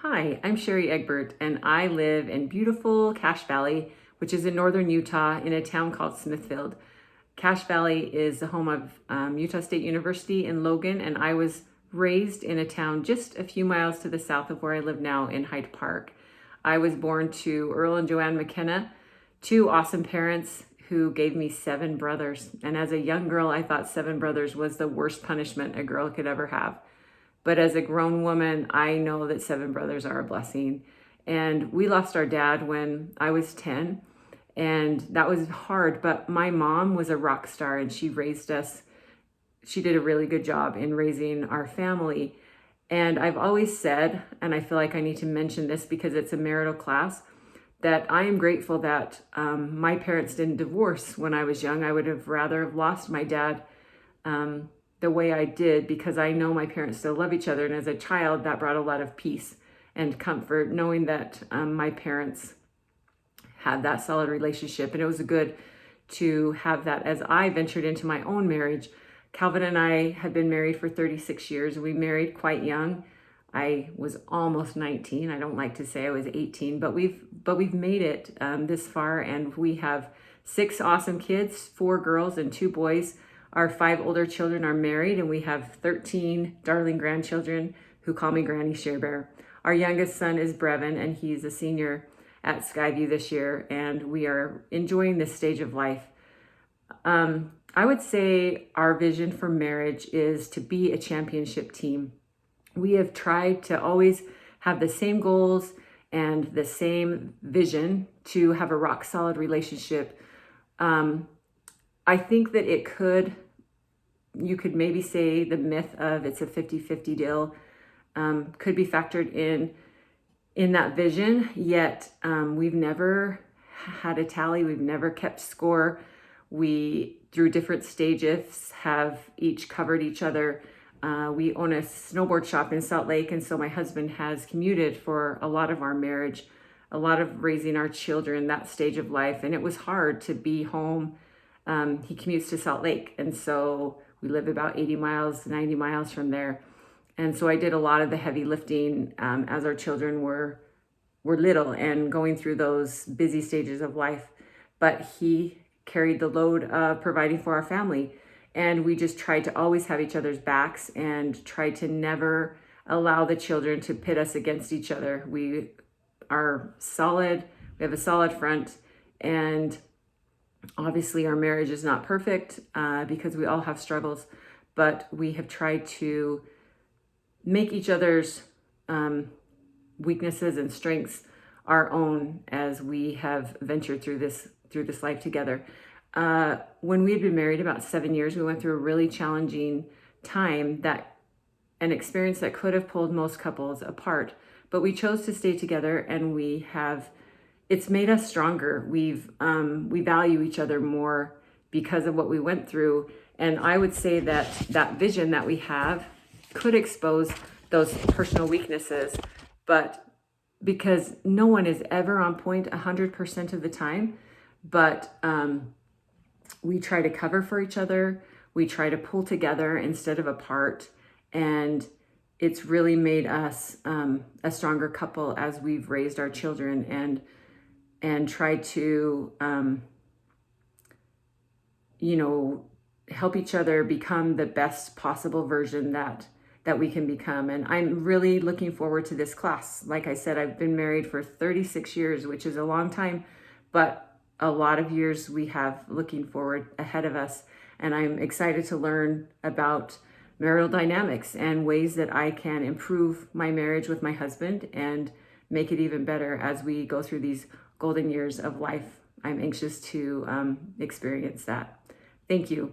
Hi, I'm Sheri Egbert, and I live in beautiful Cache Valley, which is in northern Utah in a town called Smithfield. Cache Valley is the home of Utah State University in Logan, and I was raised in a town just a few miles to the south of where I live now in Hyde Park. I was born to Earl and Joanne McKenna, two awesome parents who gave me 7 brothers. And as a young girl, I thought 7 brothers was the worst punishment a girl could ever have. But as a grown woman, I know that 7 brothers are a blessing. And we lost our dad when I was 10, and that was hard. But my mom was a rock star, and she raised us. She did a really good job in raising our family. And I've always said, and I feel like I need to mention this because it's a marital class, that I am grateful that my parents didn't divorce when I was young. I would have rather have lost my dad the way I did, because I know my parents still love each other. And as a child, that brought a lot of peace and comfort, knowing that my parents had that solid relationship. And it was good to have that as I ventured into my own marriage. Calvin and I have been married for 36 years. We married quite young. I was almost 19. I don't like to say I was 18, but we've made it this far, and we have 6 awesome kids, 4 girls and 2 boys. Our 5 older children are married, and we have 13 darling grandchildren who call me Granny Shearbear. Our youngest son is Brevin, and he's a senior at Skyview this year, and we are enjoying this stage of life. I would say our vision for marriage is to be a championship team. We have tried to always have the same goals and the same vision to have a rock solid relationship. I think that you could maybe say the myth of it's a 50-50 deal could be factored in that vision, yet we've never had a tally. We've never kept score. We, through different stages, have each covered each other. We own a snowboard shop in Salt Lake, and so my husband has commuted for a lot of our marriage, a lot of raising our children, that stage of life, and it was hard to be home. He commutes to Salt Lake, and so we live about 80 miles, 90 miles from there. And so I did a lot of the heavy lifting as our children were little and going through those busy stages of life. But he carried the load of providing for our family. And we just tried to always have each other's backs and tried to never allow the children to pit us against each other. We are solid. We have a solid front. And obviously, our marriage is not perfect because we all have struggles, but we have tried to make each other's weaknesses and strengths our own as we have ventured through this life together. When we had been married about 7 years, we went through a really challenging time, an experience that could have pulled most couples apart, but we chose to stay together, and it's made us stronger. We value each other more because of what we went through. And I would say that vision that we have could expose those personal weaknesses, but because no one is ever on point 100% of the time, but we try to cover for each other. We try to pull together instead of apart. And it's really made us a stronger couple as we've raised our children and try to, help each other become the best possible version that we can become. And I'm really looking forward to this class. Like I said, I've been married for 36 years, which is a long time, but a lot of years we have looking forward ahead of us. And I'm excited to learn about marital dynamics and ways that I can improve my marriage with my husband and make it even better as we go through these golden years of life. I'm anxious to experience that. Thank you.